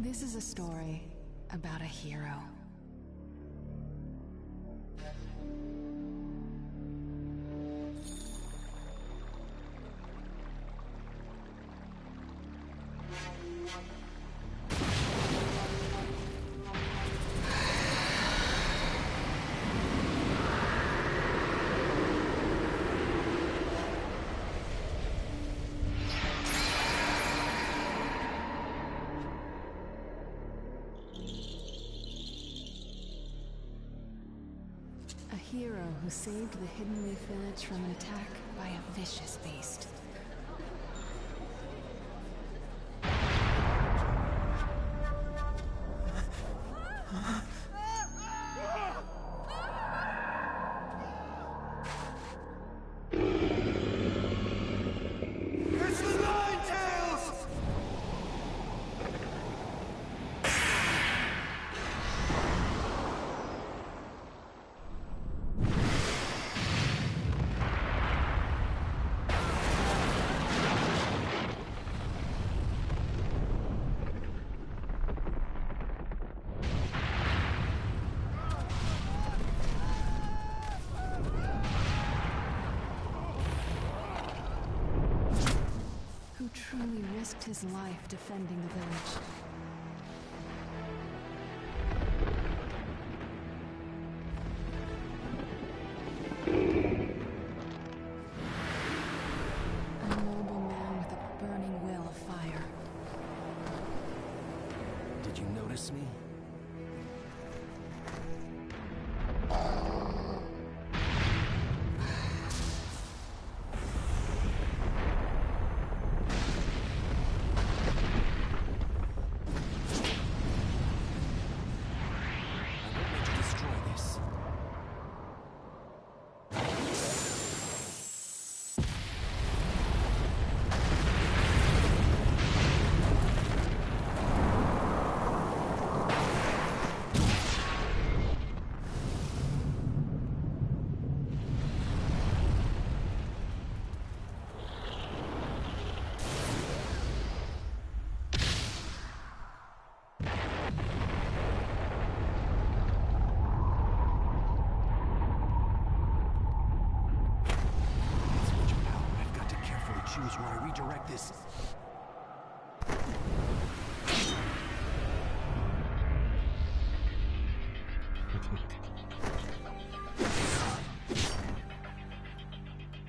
This is a story about a hero. A hero who saved the Hidden Leaf Village from an attack by a vicious beast. It's the Ninetales! Who truly risked his life defending the village. A noble man with a burning will of fire. Did you notice me? Choose where I redirect this.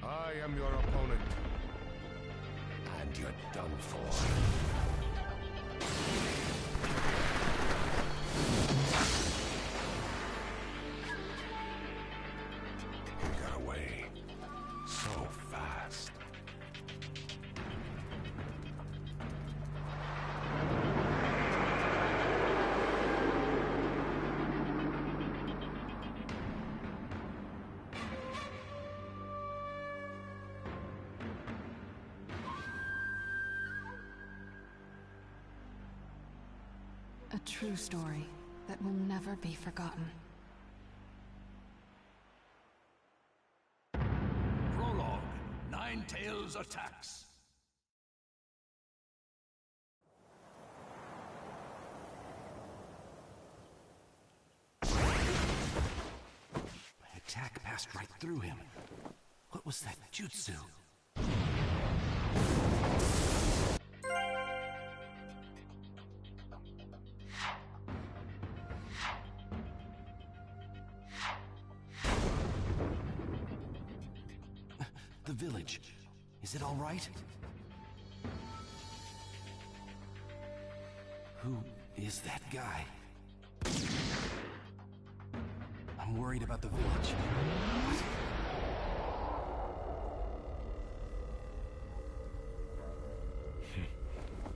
I am your opponent. And you're done for. You got away so fast. A true story that will never be forgotten. Prologue. Ninetales attacks. My attack passed right through him. What was that jutsu? The village. Is it all right? Who is that guy? I'm worried about the village. What?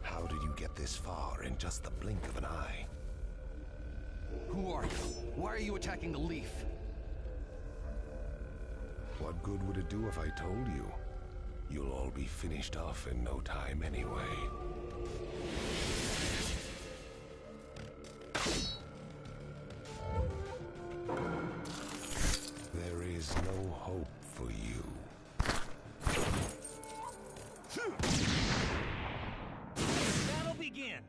How did you get this far in just the blink of an eye? Who are you? Why are you attacking the leaf? What good would it do if I told you? You'll all be finished off in no time anyway. There is no hope for you. Battle begins! begin.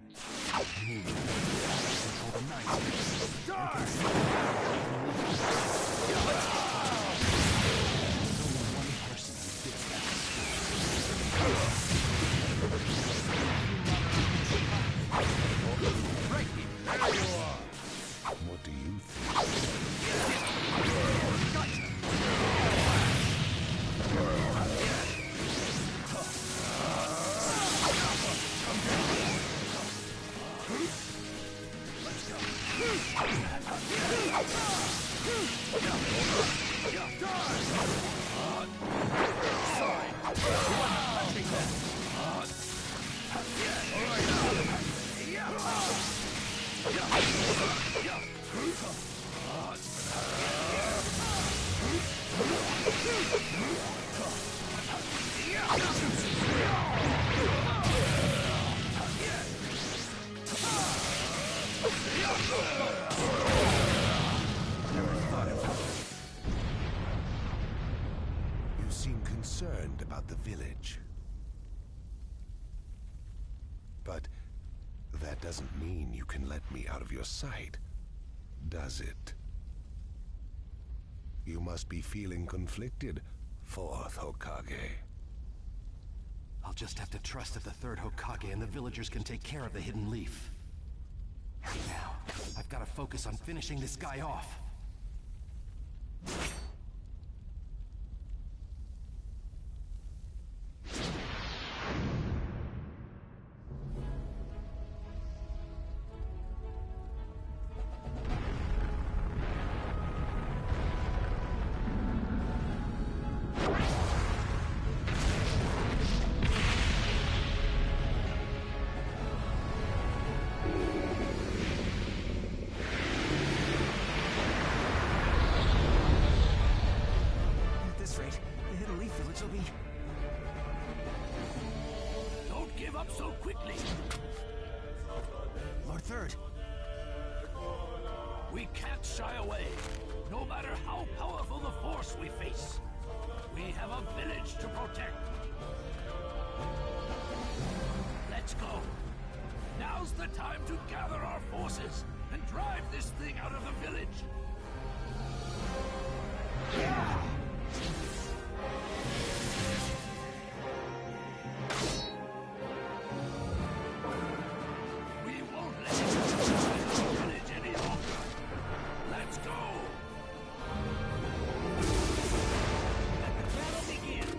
Control the knife. Start! Only one person who did that. Right here. There you are. What do you think? You seem concerned about the village. But that doesn't mean you can let me out of your sight, does it? You must be feeling conflicted, Fourth Hokage. I'll just have to trust that the third Hokage and the villagers can take care of the hidden leaf. Now, I've got to focus on finishing this guy off. Don't give up so quickly. Lord Third. We can't shy away, no matter how powerful the force we face. We have a village to protect. Let's go. Now's the time to gather our forces and drive this thing out of the village. We won't let it destroy the village any longer. Let's go. Let the battle begin.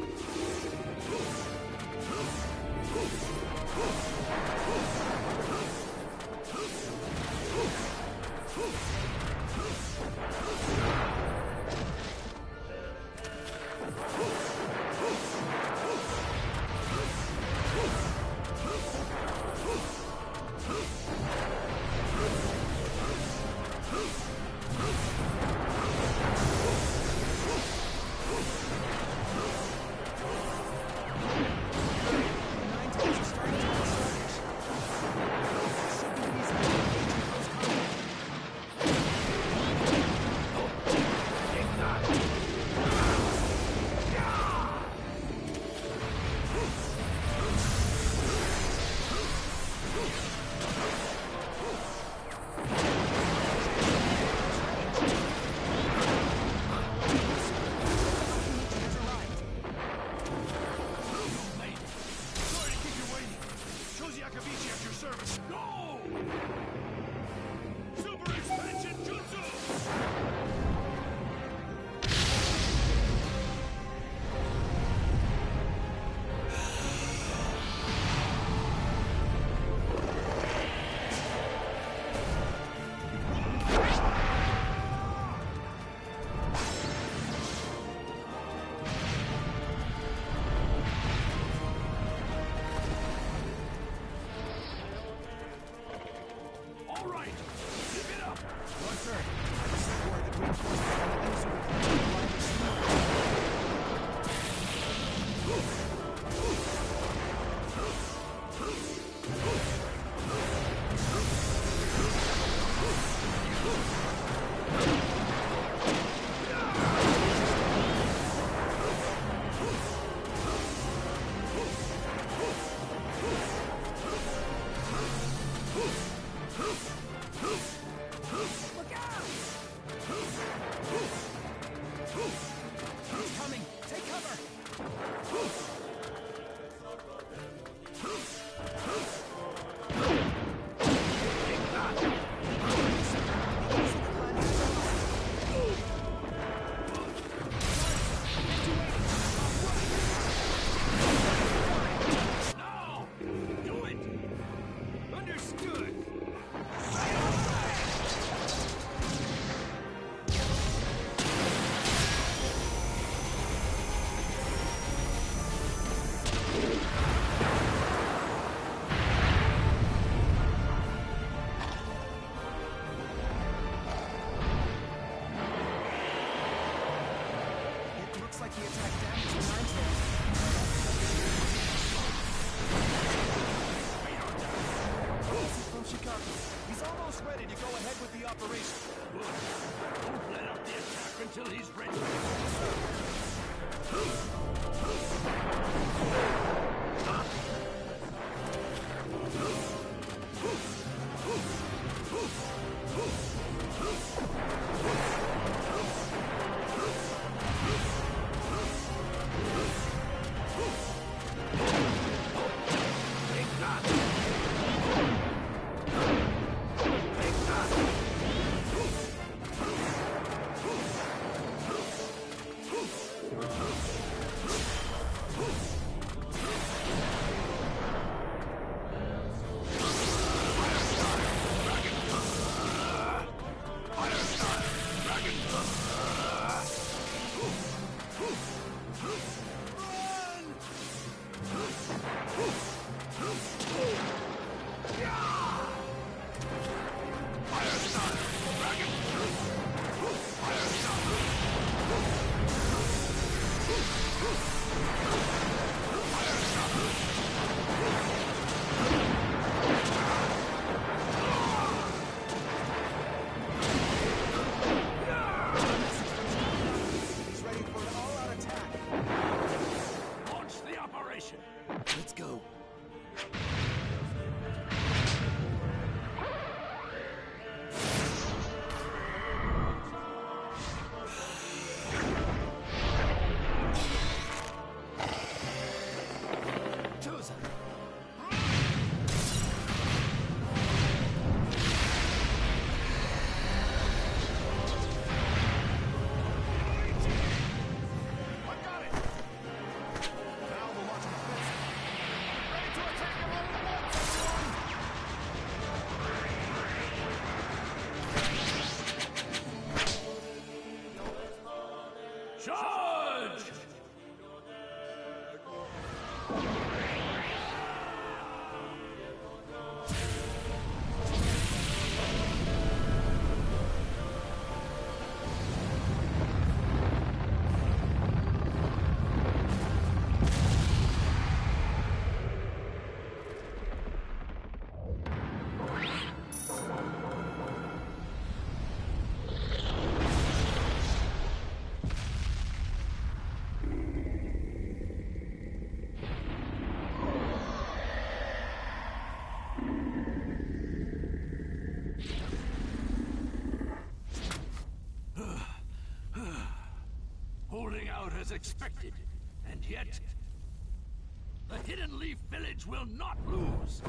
the attack damage the Nine Tails. Easy from Chicago. He's almost ready to go ahead with the operation. Good. Don't let out the attack until he's ready. He's ready for an all-out attack. Launch the operation. Let's go. Chosen. I got it. Now we'll launch an offensive. Ready to attack him all at once, everyone! Charge! Holding out as expected, and yet the Hidden Leaf Village will not lose.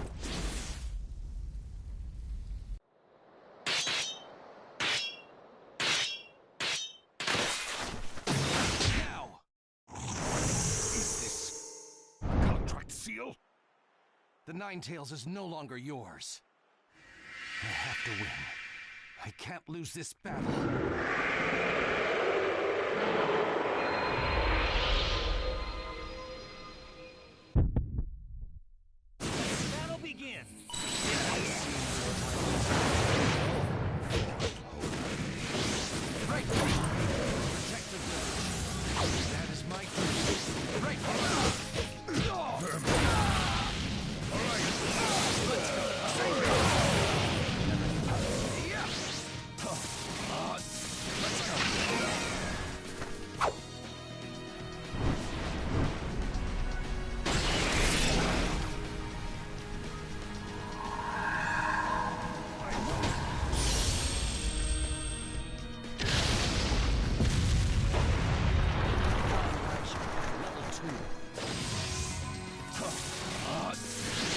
Now! Is this a contract seal? The Nine Tails is no longer yours. I have to win. I can't lose this battle. Battle begin. Right! Protect the village. That is my duty. Right! All right.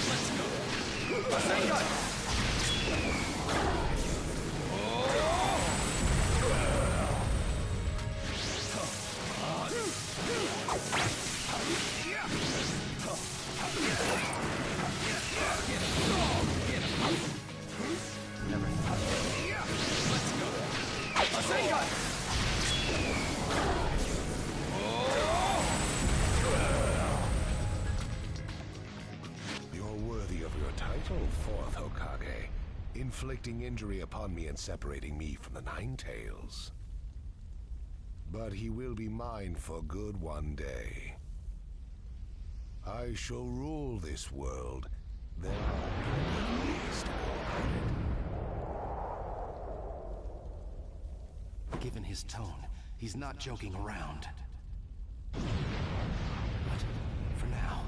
Let's go. Yeah. Let's go. You're worthy of your title, Fourth Hokage, inflicting injury upon me and separating me from the Nine Tails. but he will be mine for good one day. I shall rule this world. There are plenty of ways to go about it. Given his tone, he's not joking around. But for now...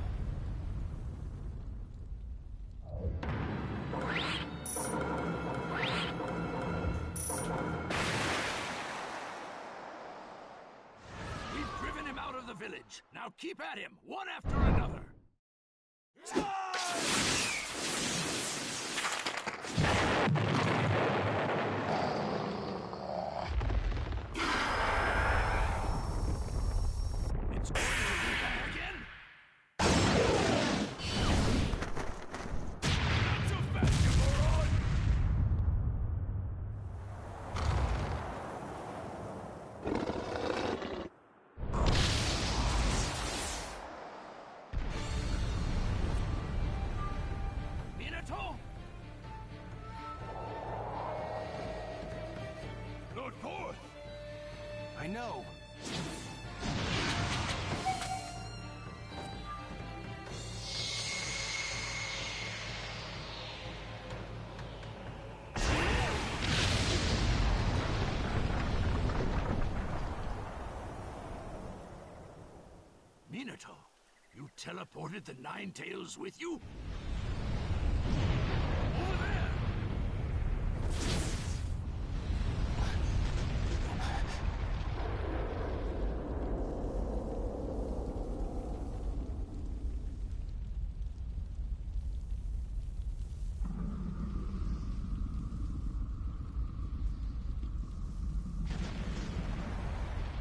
We've driven him out of the village. Now keep at him, one after another. It's going to be back again. Not so fast, you moron! Minato? Lord Forth! I know! Minato, you teleported the Nine Tails with you? Over there!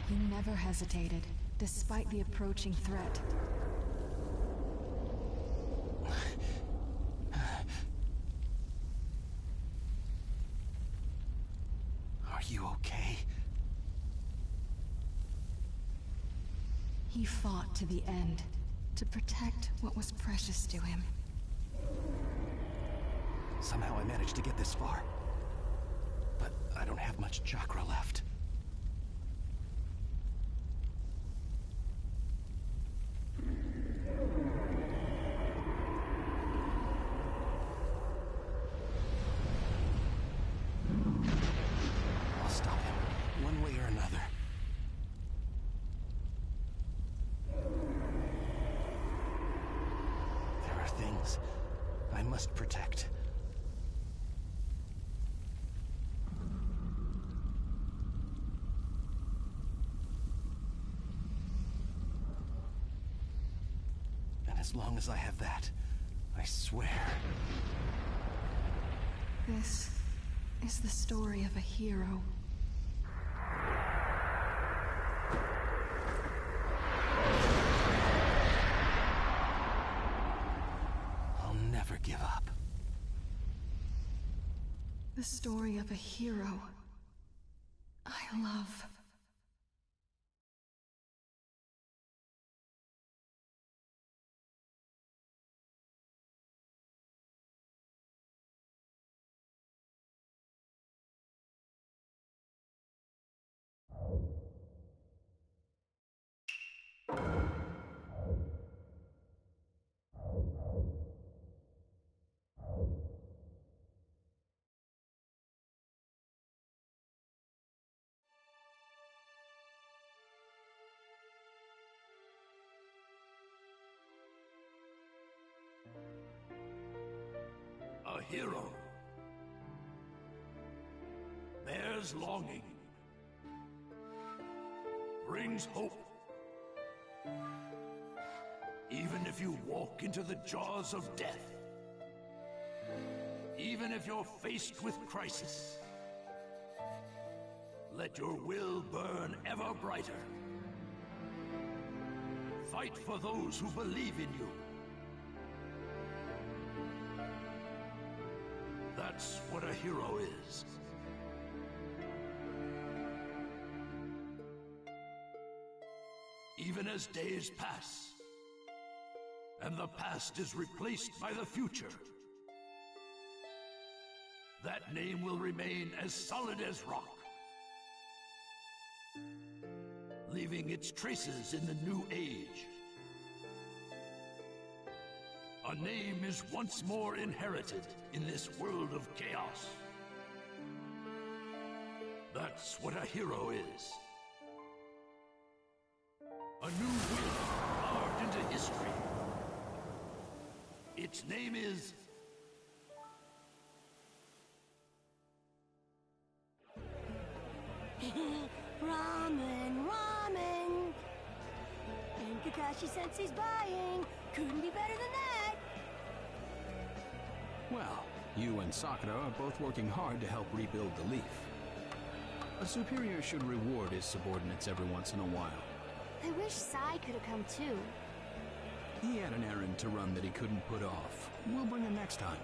He never hesitated, despite the approaching threat. Are you okay? He fought to the end, to protect what was precious to him. Somehow I managed to get this far. But I don't have much chakra left. I'll stop him, one way or another. There are things I must protect. And as long as I have that, I swear... This is the story of a hero. I'll never give up. The story of a hero I love. A hero bears longing, brings hope. Even if you walk into the jaws of death, even if you're faced with crisis, let your will burn ever brighter. Fight for those who believe in you. That's what a hero is. Even as days pass, and the past is replaced by the future, that name will remain as solid as rock. leaving its traces in the new age. A name is once more inherited in this world of chaos. That's what a hero is. A new will carved into history. Its name is... Ramen, ramen! And Kakashi-sensei's buying! Couldn't be better than that! Well, you and Sakura are both working hard to help rebuild the leaf. A superior should reward his subordinates every once in a while. I wish Sai could have come too. He had an errand to run that he couldn't put off. We'll bring him next time.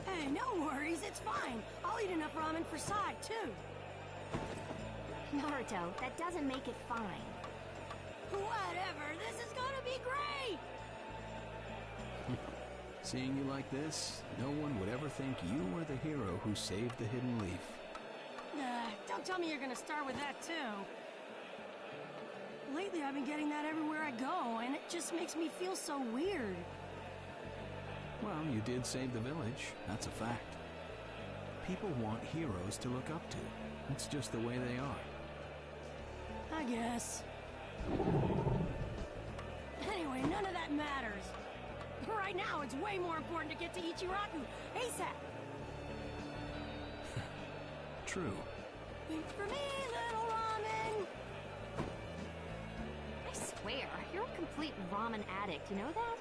Hey, no worries, it's fine. I'll eat enough ramen for Sai, too. Naruto, that doesn't make it fine. Whatever, this is gonna be great! Seeing you like this, no one would ever think you were the hero who saved the hidden leaf. Don't tell me you're gonna start with that, too. Lately, I've been getting that everywhere I go, and it just makes me feel so weird. Well, you did save the village. That's a fact. People want heroes to look up to. It's just the way they are. I guess. Anyway, none of that matters. Right now, it's way more important to get to Ichiraku ASAP. True. Wait for me, little ramen. I swear, you're a complete ramen addict, you know that?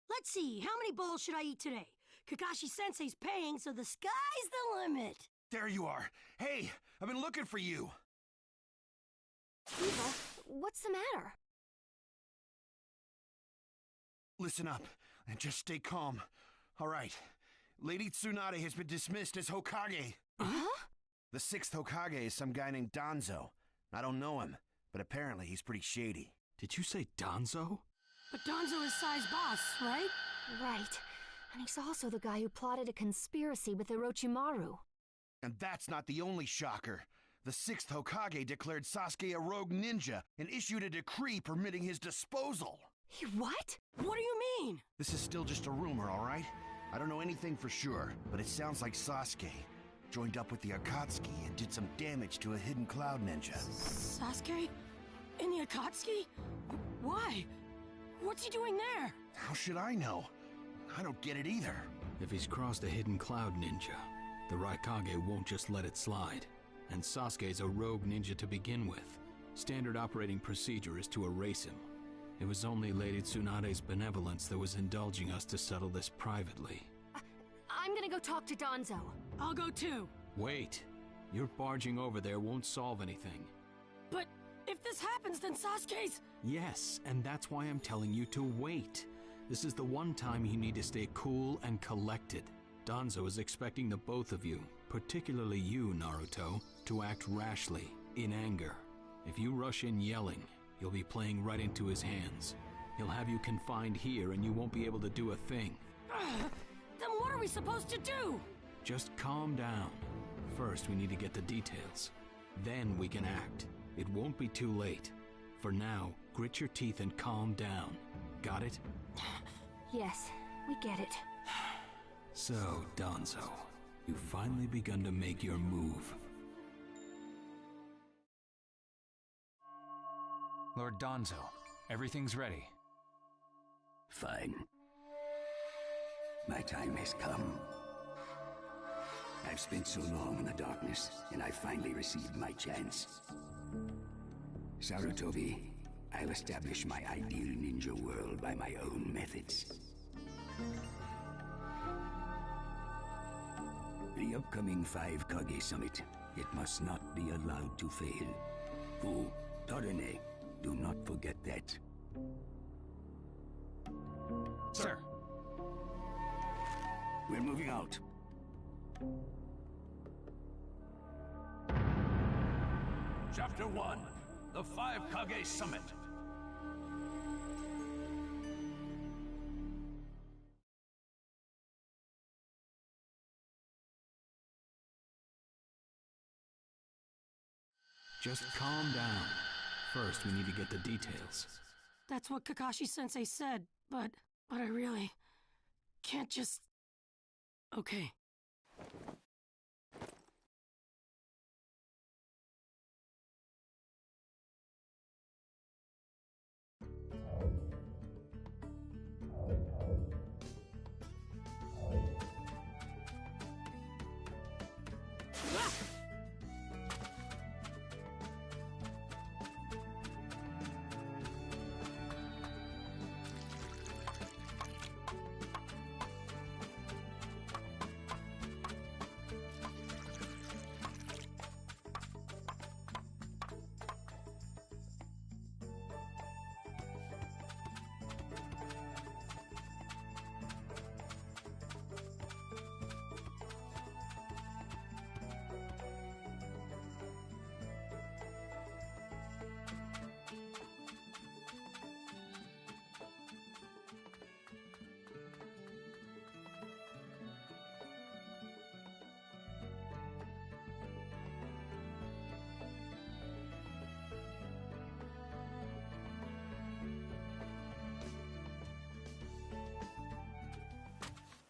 Let's see, how many bowls should I eat today? Kakashi-sensei's paying, so the sky's the limit. There you are. Hey, I've been looking for you. Eva, what's the matter? Listen up, and just stay calm. All right. Lady Tsunade has been dismissed as Hokage. Huh? The 6th Hokage is some guy named Danzo. I don't know him, but apparently he's pretty shady. Did you say Danzo? But Danzo is Sai's boss, right? Right. And he's also the guy who plotted a conspiracy with Orochimaru. And that's not the only shocker. The 6th Hokage declared Sasuke a rogue ninja and issued a decree permitting his disposal. He what? What do you mean? This is still just a rumor, all right? I don't know anything for sure, but it sounds like Sasuke joined up with the Akatsuki and did some damage to a hidden cloud ninja. Sasuke? In the Akatsuki? Why? What's he doing there? How should I know? I don't get it either. If he's crossed a hidden cloud ninja, the Raikage won't just let it slide. And Sasuke's a rogue ninja to begin with. Standard operating procedure is to erase him. It was only Lady Tsunade's benevolence that was indulging us to settle this privately. I'm gonna go talk to Danzo. I'll go too. Wait. Your barging over there won't solve anything. But if this happens, then Sasuke's... Yes, and that's why I'm telling you to wait. This is the one time you need to stay cool and collected. Danzo is expecting the both of you, particularly you, Naruto, to act rashly, in anger. If you rush in yelling, you'll be playing right into his hands. He'll have you confined here and you won't be able to do a thing. Then what are we supposed to do? Just calm down. First, we need to get the details. Then we can act. It won't be too late. For now, grit your teeth and calm down. Got it? Yes, we get it. So, Danzo, you've finally begun to make your move. Lord Danzo, everything's ready. Fine. My time has come. I've spent so long in the darkness, and I finally received my chance. Sarutobi, I'll establish my ideal ninja world by my own methods. The upcoming 5 Kage Summit, it must not be allowed to fail. Fu, Torene, do not forget that. Sir. We're moving out. Chapter 1, the 5 Kage Summit. Just calm down. First, we need to get the details. That's what Kakashi-sensei said, but I really can't just... Okay.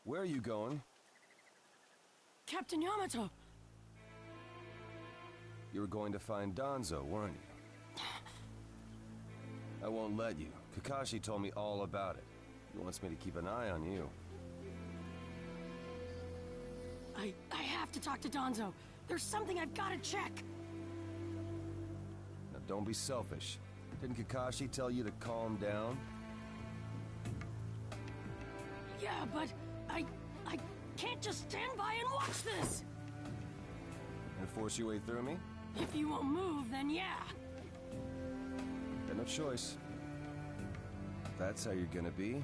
Where are you going? Captain Yamato! You were going to find Danzo, weren't you? I won't let you. Kakashi told me all about it. He wants me to keep an eye on you. I have to talk to Danzo. There's something I've got to check. Now don't be selfish. Didn't Kakashi tell you to calm down? Yeah, but I can't just stand by and watch this! And force your way through me? If you won't move, then yeah. Got no choice. If that's how you're gonna be,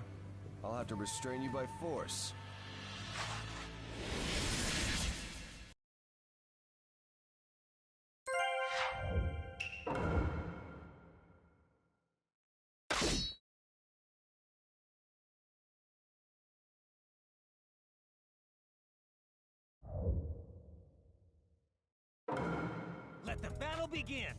I'll have to restrain you by force. Let the battle begin!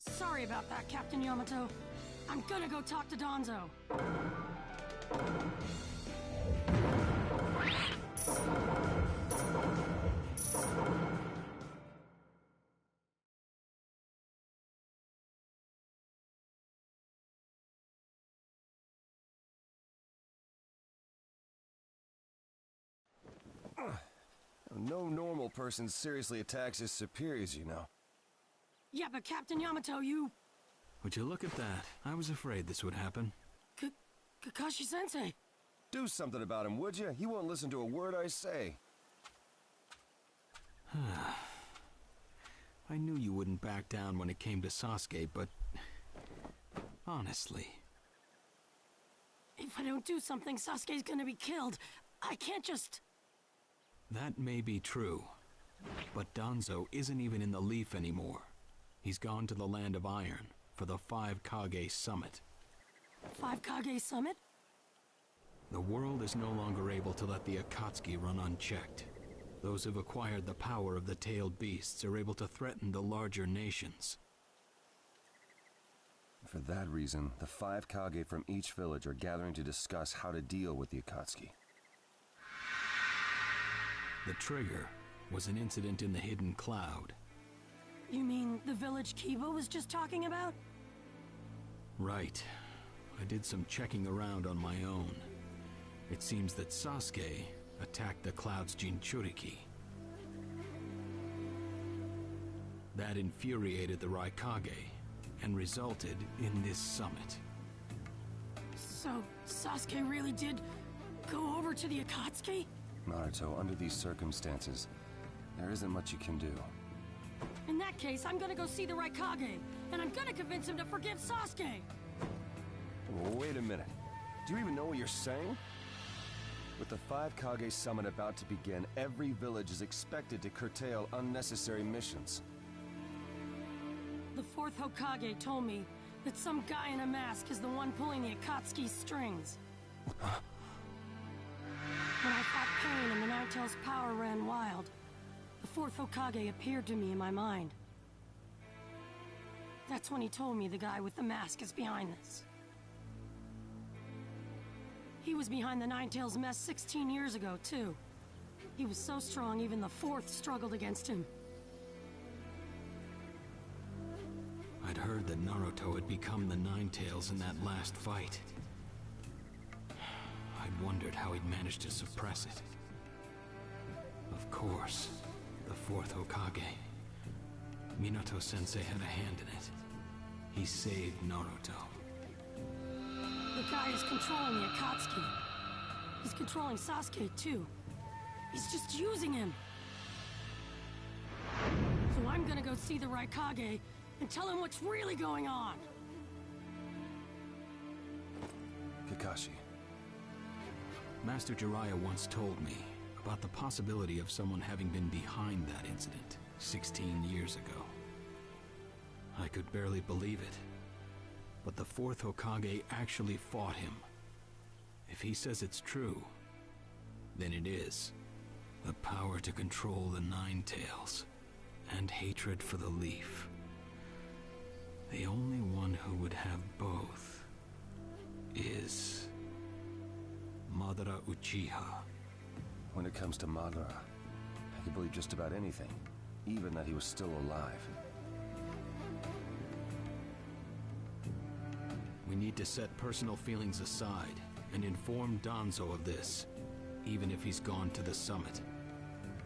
Sorry about that, Captain Yamato. I'm gonna go talk to Danzo. No normal person seriously attacks his superiors, you know. Yeah, but Captain Yamato, you... Would you look at that? I was afraid this would happen. Kakashi-sensei. Do something about him, would you? He won't listen to a word I say. I knew you wouldn't back down when it came to Sasuke, but... honestly... If I don't do something, Sasuke's gonna be killed. I can't just... That may be true, but Danzo isn't even in the Leaf anymore. He's gone to the Land of Iron for the 5 Kage Summit. 5 Kage Summit? The world is no longer able to let the Akatsuki run unchecked. Those who've acquired the power of the tailed beasts are able to threaten the larger nations. For that reason, the 5 Kage from each village are gathering to discuss how to deal with the Akatsuki. The trigger was an incident in the Hidden Cloud. You mean the village Kiba was just talking about? Right. I did some checking around on my own. It seems that Sasuke attacked the Cloud's Jinchuriki. That infuriated the Raikage and resulted in this summit. So, Sasuke really did go over to the Akatsuki? Naruto, under these circumstances, there isn't much you can do. In that case, I'm gonna go see the Raikage, and I'm gonna convince him to forgive Sasuke! Wait a minute. Do you even know what you're saying? With the 5 Kage Summit about to begin, every village is expected to curtail unnecessary missions. The 4th Hokage told me that some guy in a mask is the one pulling the Akatsuki's strings. When I fought Pain and the Nine-Tails' power ran wild, the 4th Hokage appeared to me in my mind. That's when he told me the guy with the mask is behind this. He was behind the Nine-Tails mess 16 years ago, too. He was so strong, even the 4th struggled against him. I'd heard that Naruto had become the Nine-Tails in that last fight. I'd wondered how he'd managed to suppress it. Of course, the 4th Hokage. Minato-sensei had a hand in it. He saved Naruto. The guy is controlling the Akatsuki. He's controlling Sasuke, too. He's just using him. So I'm gonna go see the Raikage and tell him what's really going on. Kakashi. Master Jiraiya once told me about the possibility of someone having been behind that incident 16 years ago. I could barely believe it. but the fourth Hokage actually fought him. If he says it's true, then it is. The power to control the Nine Tails, and hatred for the Leaf. The only one who would have both is Madara Uchiha. When it comes to Madara, I can believe just about anything, even that he was still alive. We need to set personal feelings aside and inform Danzo of this, even if he's gone to the summit.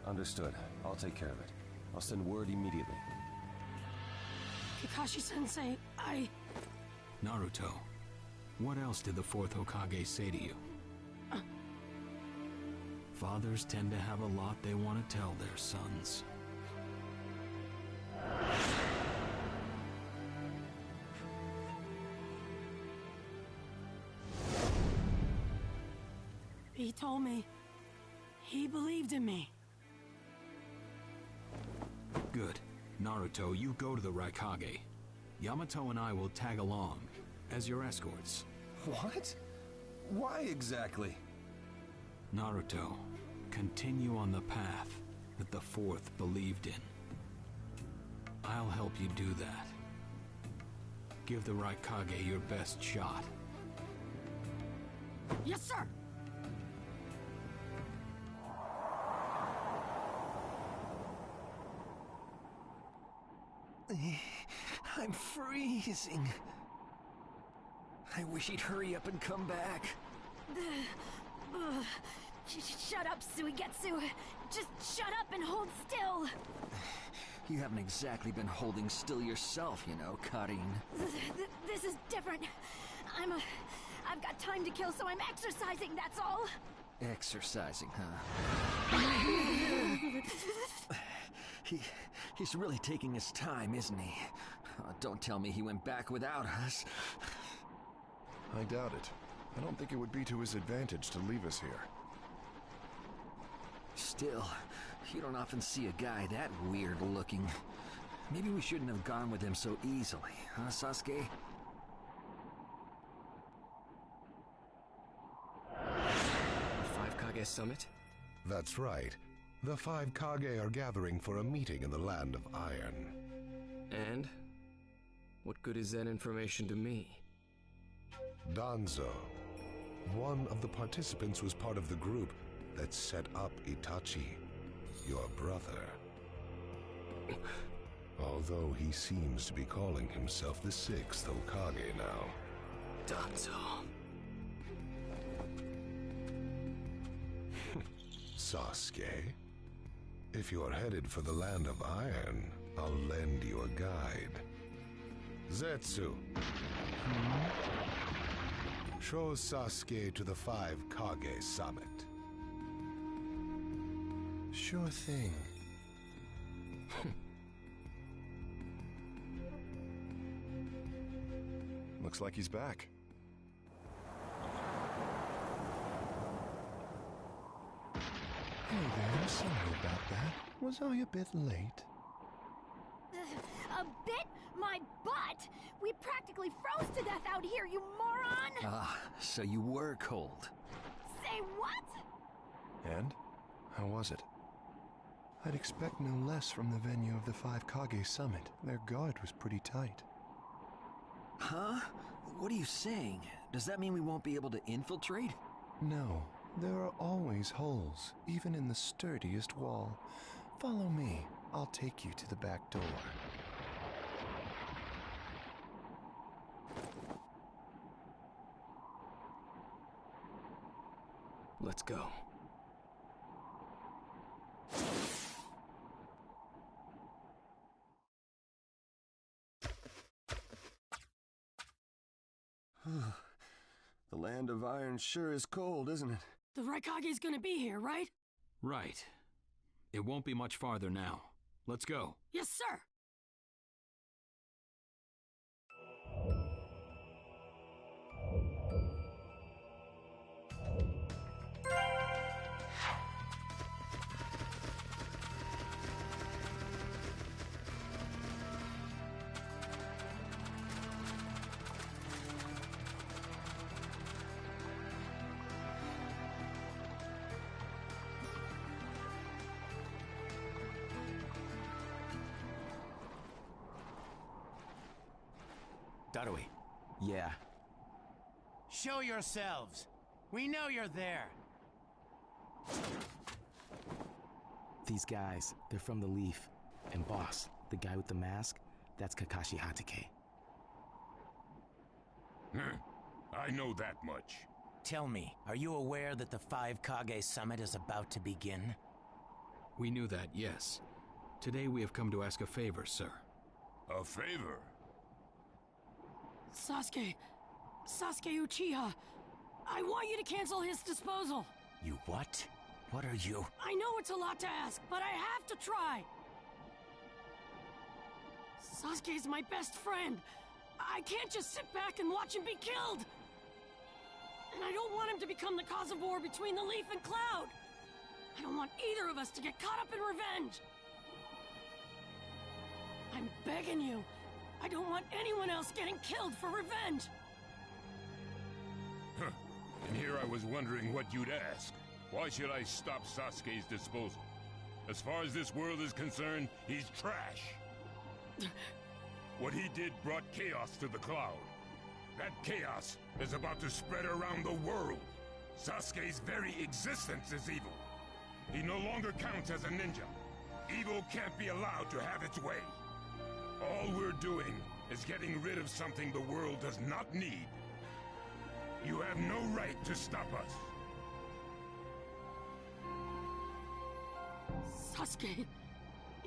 Understood. I'll take care of it. I'll send word immediately. Kakashi-sensei, Naruto, what else did the fourth Hokage say to you? Fathers tend to have a lot they want to tell their sons. He told me he believed in me. Good. Naruto, you go to the Raikage. Yamato and I will tag along as your escorts. What? Why exactly? Naruto, continue on the path that the fourth believed in. I'll help you do that. Give the Raikage your best shot. Yes, sir! I'm freezing. I wish he'd hurry up and come back. Shut up, Suigetsu. Just shut up and hold still. You haven't exactly been holding still yourself, you know, Karin. This is different. I've got time to kill, so I'm exercising, that's all. Exercising, huh? He's really taking his time, isn't he? Oh, don't tell me he went back without us. I doubt it. I don't think it would be to his advantage to leave us here. Still, you don't often see a guy that weird looking. Maybe we shouldn't have gone with him so easily, huh, Sasuke? Five Kage Summit? That's right. The five Kage are gathering for a meeting in the Land of Iron. And? What good is that information to me? Danzo, one of the participants, was part of the group that set up Itachi, your brother. Although he seems to be calling himself the sixth Hokage now. Danzo. Sasuke, if you're headed for the Land of Iron, I'll lend you a guide. Zetsu. Show Sasuke to the five Kage Summit. Sure thing. Looks like he's back. Hey there, sorry about that. Was I a bit late? A bit? My butt! We practically froze to death out here, you moron! Ah, so you were cold. Say what? And? How was it? I'd expect no less from the venue of the Five Kage Summit. Their guard was pretty tight. Huh? What are you saying? Does that mean we won't be able to infiltrate? No, there are always holes, even in the sturdiest wall. Follow me. I'll take you to the back door. Let's go. The Land of Iron sure is cold, isn't it? The Raikage's gonna be here, right? Right. It won't be much farther now. Let's go. Yes, sir! gotta we? Yeah. Show yourselves. We know you're there. These guys, they're from the Leaf. And boss, the guy with the mask, that's Kakashi Hatake. I know that much. Tell me, are you aware that the Five Kage Summit is about to begin? We knew that, yes. Today we have come to ask a favor, sir. A favor? Sasuke Uchiha, I want you to cancel his disposal. You what? What are you? I know it's a lot to ask, but I have to try. Sasuke's my best friend. I can't just sit back and watch him be killed. And I don't want him to become the cause of war between the Leaf and Cloud. I don't want either of us to get caught up in revenge. I'm begging you. I don't want anyone else getting killed for revenge. Huh. And here I was wondering what you'd ask. Why should I stop Sasuke's disposal? As far as this world is concerned, he's trash. What he did brought chaos to the Cloud. That chaos is about to spread around the world. Sasuke's very existence is evil. He no longer counts as a ninja. Evil can't be allowed to have its way. All we're doing is getting rid of something the world does not need. You have no right to stop us. Sasuke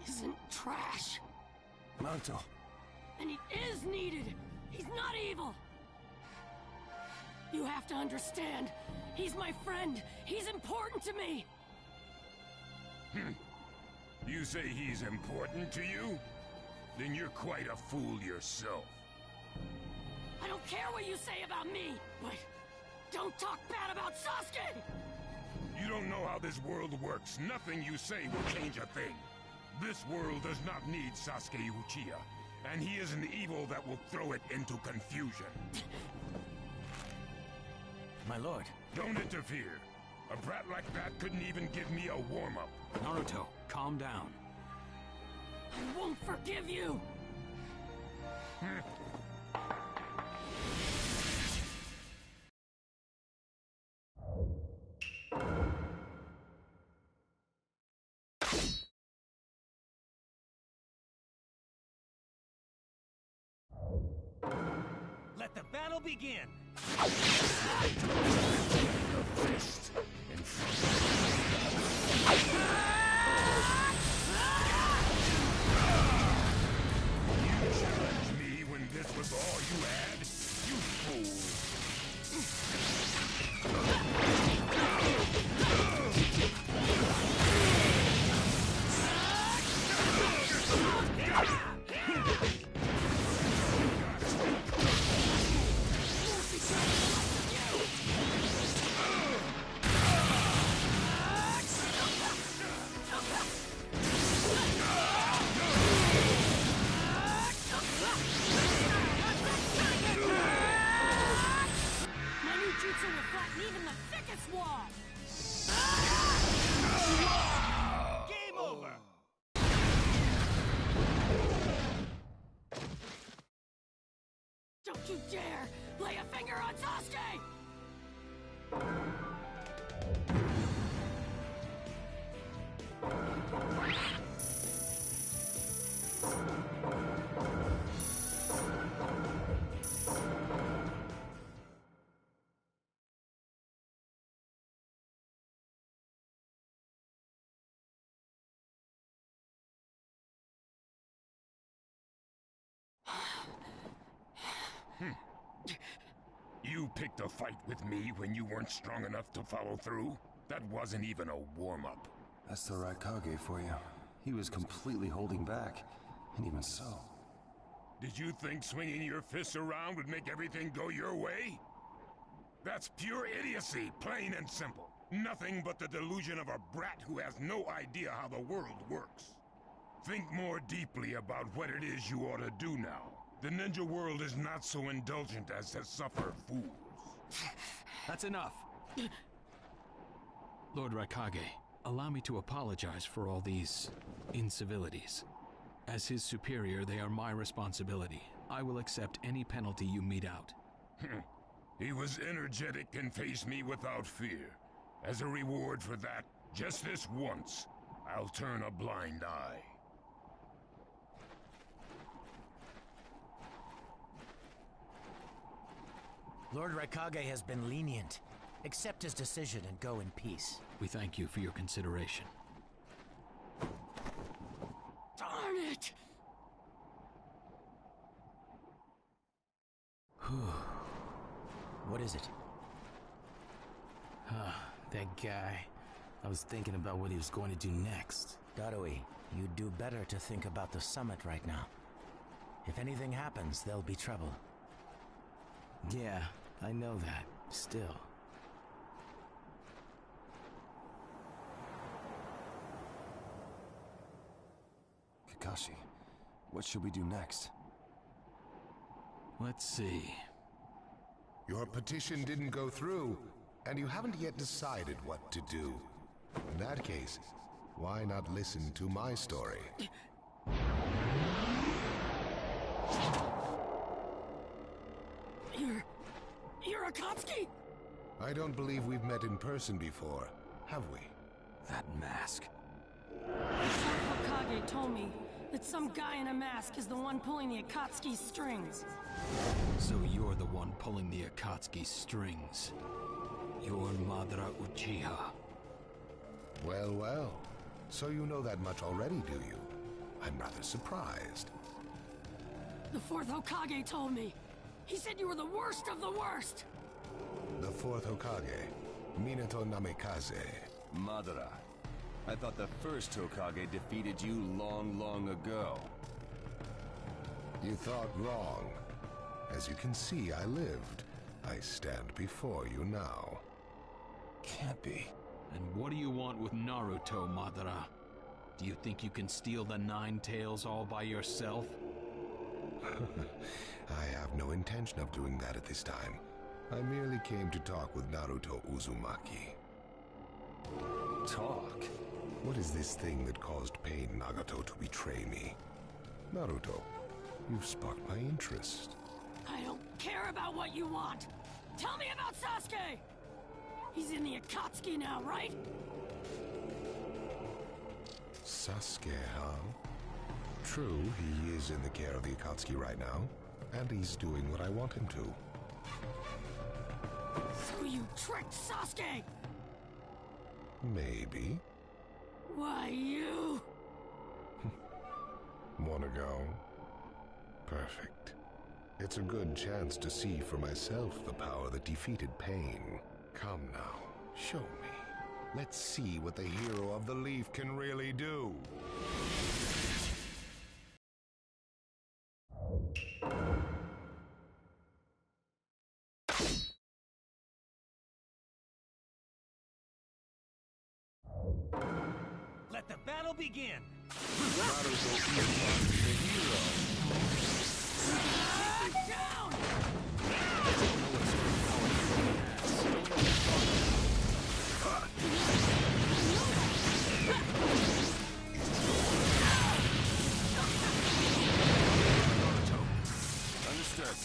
isn't trash. Naruto. And he is needed. He's not evil. You have to understand. He's my friend. He's important to me. You say he's important to you? Then you're quite a fool yourself. I don't care what you say about me, but don't talk bad about Sasuke! You don't know how this world works. Nothing you say will change a thing. This world does not need Sasuke Uchiha, and he is an evil that will throw it into confusion. My lord. Don't interfere. A brat like that couldn't even give me a warm-up. Naruto, calm down. I won't forgive you! Let the battle begin! Me when this was all you had? You fool! Game over! Don't you dare lay a finger on Sasuke! You picked a fight with me when you weren't strong enough to follow through? That wasn't even a warm-up. That's the Raikage for you. He was completely holding back. And even so... Did you think swinging your fists around would make everything go your way? That's pure idiocy, plain and simple. Nothing but the delusion of a brat who has no idea how the world works. Think more deeply about what it is you ought to do now. The ninja world is not so indulgent as to suffer fools. That's enough. Lord Raikage, allow me to apologize for all these incivilities. As his superior, they are my responsibility. I will accept any penalty you mete out. He was energetic and faced me without fear. As a reward for that, just this once, I'll turn a blind eye. Lord Raikage has been lenient. Accept his decision and go in peace. We thank you for your consideration. Darn it! What is it? That guy. I was thinking about what he was going to do next. Darui, you'd do better to think about the summit right now. If anything happens, there'll be trouble. Yeah, I know that. Still. Kakashi, what should we do next? Let's see. Your petition didn't go through, and you haven't yet decided what to do. In that case, why not listen to my story? You're Akatsuki? I don't believe we've met in person before, have we? That mask. Hokage told me that some guy in a mask is the one pulling the Akatsuki's strings. So you're the one pulling the Akatsuki's strings. You're Madara Uchiha. Well, well. So you know that much already, do you? I'm rather surprised. The fourth Hokage told me. He said you were the worst of the worst. The fourth Hokage, Minato Namikaze. Madara. I thought the first Hokage defeated you long, long ago. You thought wrong. As you can see, I lived. I stand before you now. Can't be. And what do you want with Naruto, Madara? Do you think you can steal the Nine Tails all by yourself? I have no intention of doing that at this time. I merely came to talk with Naruto Uzumaki. Talk? What is this thing that caused Pain Nagato to betray me? Naruto, you've sparked my interest. I don't care about what you want. Tell me about Sasuke! He's in the Akatsuki now, right? Sasuke, huh? True, he is in the care of the Akatsuki right now, and he's doing what I want him to. So you tricked Sasuke! Maybe. Why, you... Wanna go? Perfect. It's a good chance to see for myself the power that defeated Pain. Come now, show me. Let's see what the hero of the leaf can really do. Let the battle begin! Naruto is the hero. Down! Understood.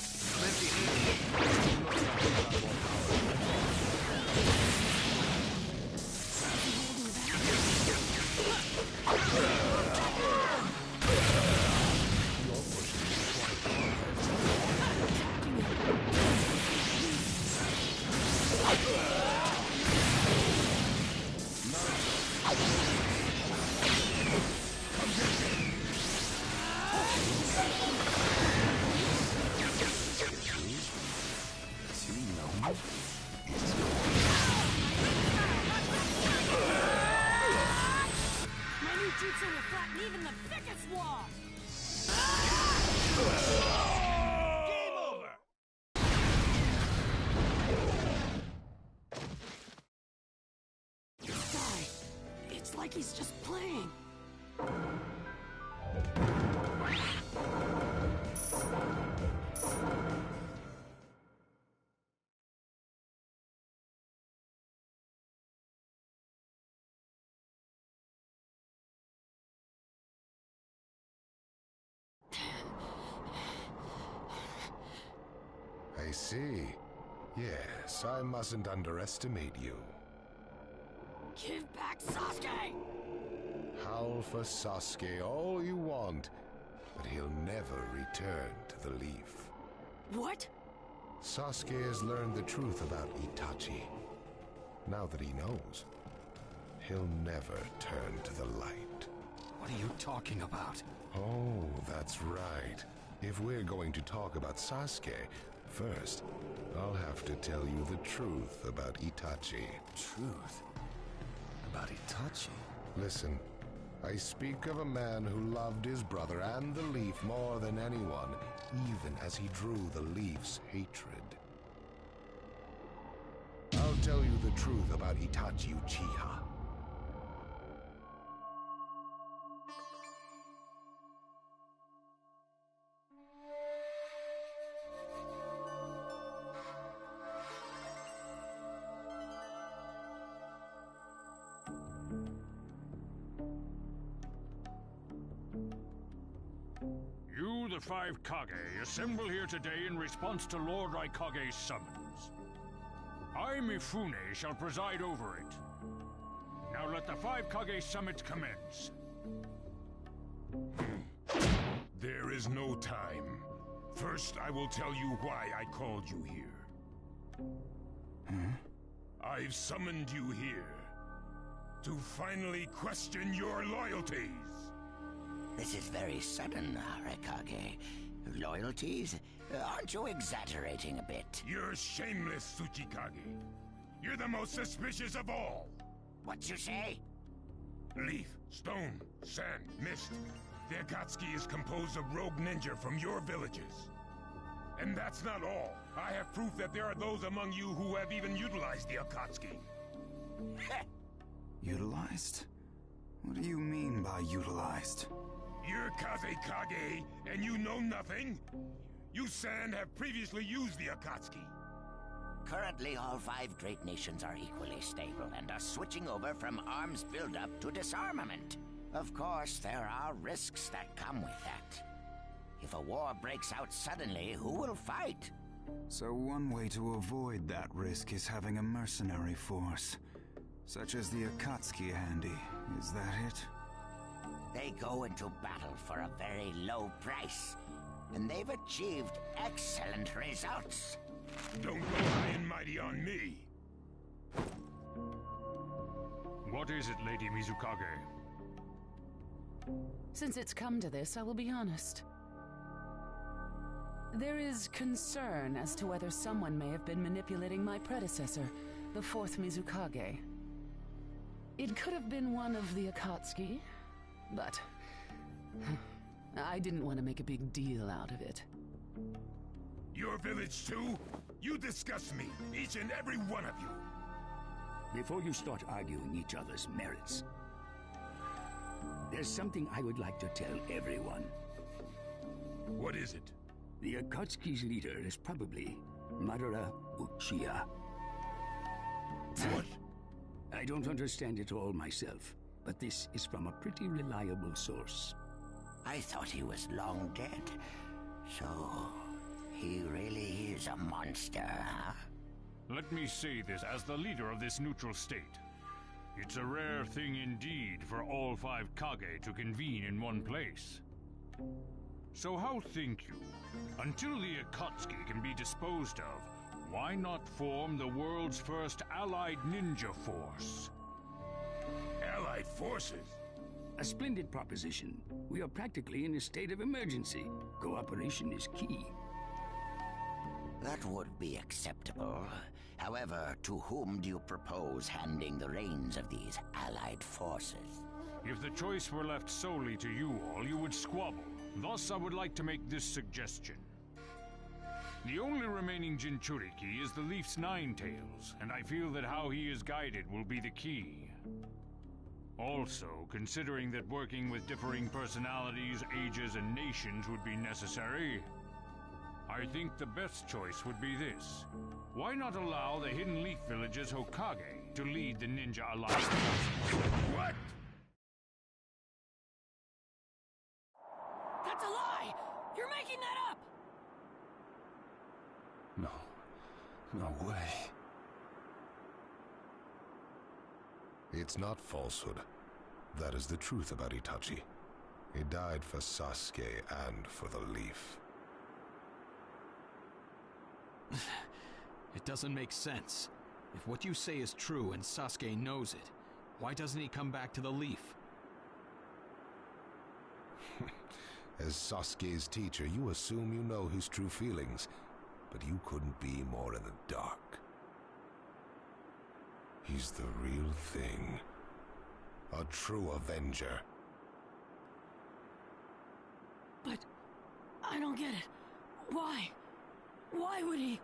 My new jutsu will flatten even the thickest wall! Game over! This guy, it's like he's just playing. I see. Yes, I mustn't underestimate you. Give back Sasuke! Howl for Sasuke all you want, but he'll never return to the Leaf. What? Sasuke has learned the truth about Itachi. Now that he knows, he'll never turn to the light. What are you talking about? Oh, that's right. If we're going to talk about Sasuke, first, I'll have to tell you the truth about Itachi. Truth? About Itachi? Listen, I speak of a man who loved his brother and the Leaf more than anyone, even as he drew the Leaf's hatred. I'll tell you the truth about Itachi Uchiha. You, the five Kage, assemble here today in response to Lord Raikage's summons. I, Mifune, shall preside over it. Now let the five Kage summit commence. There is no time. First, I will tell you why I called you here. I've summoned you here to finally question your loyalties. This is very sudden, Raikage. Loyalties? Aren't you exaggerating a bit? You're shameless, Tsuchikage. You're the most suspicious of all. What you say? Leaf, stone, sand, mist. The Akatsuki is composed of rogue ninja from your villages. And that's not all. I have proof that there are those among you who have even utilized the Akatsuki. Utilized? What do you mean by utilized? You're Kazekage, and you know nothing? You Sand have previously used the Akatsuki. Currently, all five great nations are equally stable and are switching over from arms buildup to disarmament. Of course, there are risks that come with that. If a war breaks out suddenly, who will fight? So one way to avoid that risk is having a mercenary force, such as the Akatsuki handy. Is that it? They go into battle for a very low price, and they've achieved excellent results. Don't go high and mighty on me. What is it, Lady Mizukage? Since it's come to this, I will be honest. There is concern as to whether someone may have been manipulating my predecessor, the fourth Mizukage. It could have been one of the Akatsuki, but I didn't want to make a big deal out of it. Your village too? You disgust me, each and every one of you. Before you start arguing each other's merits, there's something I would like to tell everyone. What is it? The Akatsuki's leader is probably Madara Uchiha. What? I don't understand it all myself, but this is from a pretty reliable source. I thought he was long dead. So, he really is a monster, huh? Let me say this as the leader of this neutral state. It's a rare thing indeed for all five Kage to convene in one place. So how think you, until the Akatsuki can be disposed of, why not form the world's first allied ninja force? Allied forces? A splendid proposition. We are practically in a state of emergency. Cooperation is key. That would be acceptable. However, to whom do you propose handing the reins of these allied forces? If the choice were left solely to you all, you would squabble. Thus, I would like to make this suggestion. The only remaining Jinchuriki is the Leaf's Nine Tails, and I feel that how he is guided will be the key. Also, considering that working with differing personalities, ages, and nations would be necessary, I think the best choice would be this. Why not allow the Hidden Leaf Village's Hokage to lead the Ninja Alliance? What? That's a lie! You're making that up! No. No way. It's not falsehood. That is the truth about Itachi. He died for Sasuke and for the Leaf. It doesn't make sense. If what you say is true and Sasuke knows it, why doesn't he come back to the Leaf? As Sasuke's teacher, you assume you know his true feelings, but you couldn't be more in the dark. He's the real thing. A true Avenger. But I don't get it. Why? Why would he?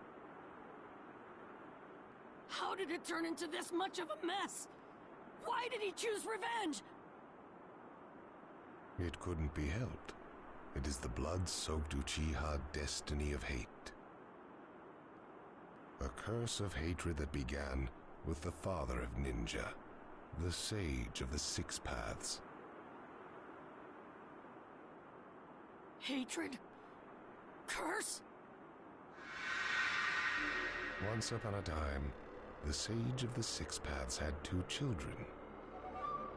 How did it turn into this much of a mess? Why did he choose revenge? It couldn't be helped. It is the blood-soaked Uchiha destiny of hate. A curse of hatred that began with the father of ninja, the sage of the Six Paths. Hatred? Curse? Once upon a time, the sage of the Six Paths had 2 children.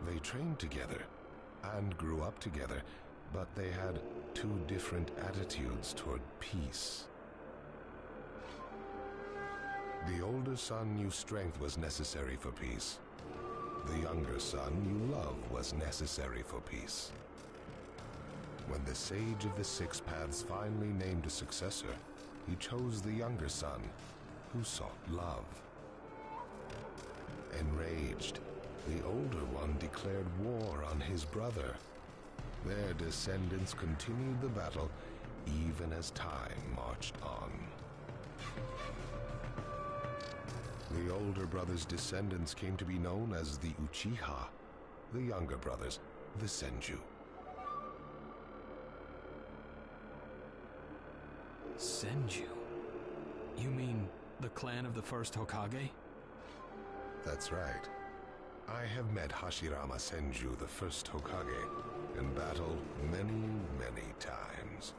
They trained together and grew up together, but they had 2 different attitudes toward peace. The older son knew strength was necessary for peace. The younger son knew love was necessary for peace. When the sage of the Six Paths finally named a successor, he chose the younger son, who sought love. Enraged, the older one declared war on his brother. Their descendants continued the battle even as time marched on. The older brother's descendants came to be known as the Uchiha, the younger brothers, the Senju. Senju? You mean the clan of the first Hokage? That's right. I have met Hashirama Senju, the first Hokage, in battle many, many times.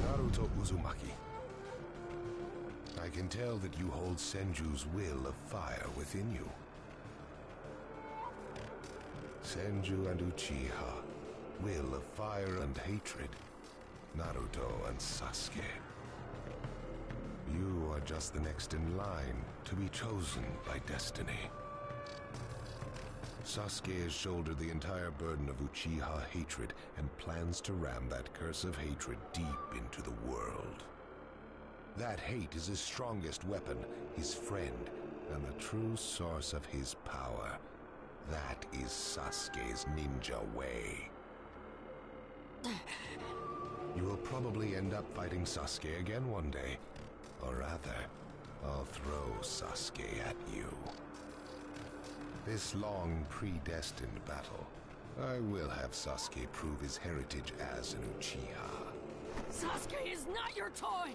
Naruto Uzumaki. I can tell that you hold Senju's will of fire within you. Senju and Uchiha, will of fire and hatred. Naruto and Sasuke. You are just the next in line to be chosen by destiny. Sasuke has shouldered the entire burden of Uchiha hatred and plans to ram that curse of hatred deep into the world. That hate is his strongest weapon, his friend, and the true source of his power. That is Sasuke's ninja way. You will probably end up fighting Sasuke again one day. Or rather, I'll throw Sasuke at you. This long, predestined battle, I will have Sasuke prove his heritage as an Uchiha. Sasuke is not your toy!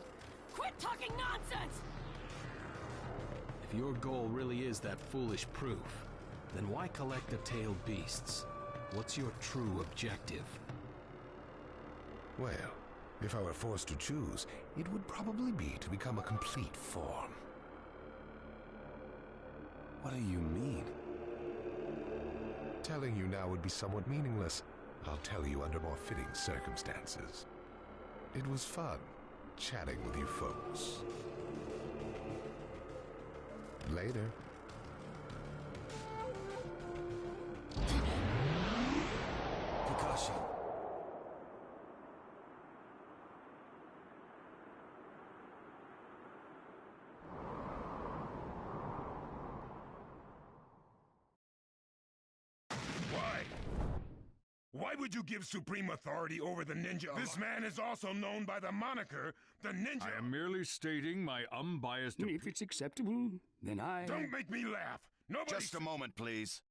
Quit talking nonsense! If your goal really is that foolish proof, then why collect the tailed beasts? What's your true objective? Well, if I were forced to choose, it would probably be to become a complete form. What do you mean? Telling you now would be somewhat meaningless. I'll tell you under more fitting circumstances. It was fun chatting with you folks. Later. Kakashi. Why would you give supreme authority over the ninja? This man is also known by the moniker, the Ninja. I am merely stating my unbiased opinion. If it's acceptable, then I... Don't make me laugh! Nobody... Just a moment, please.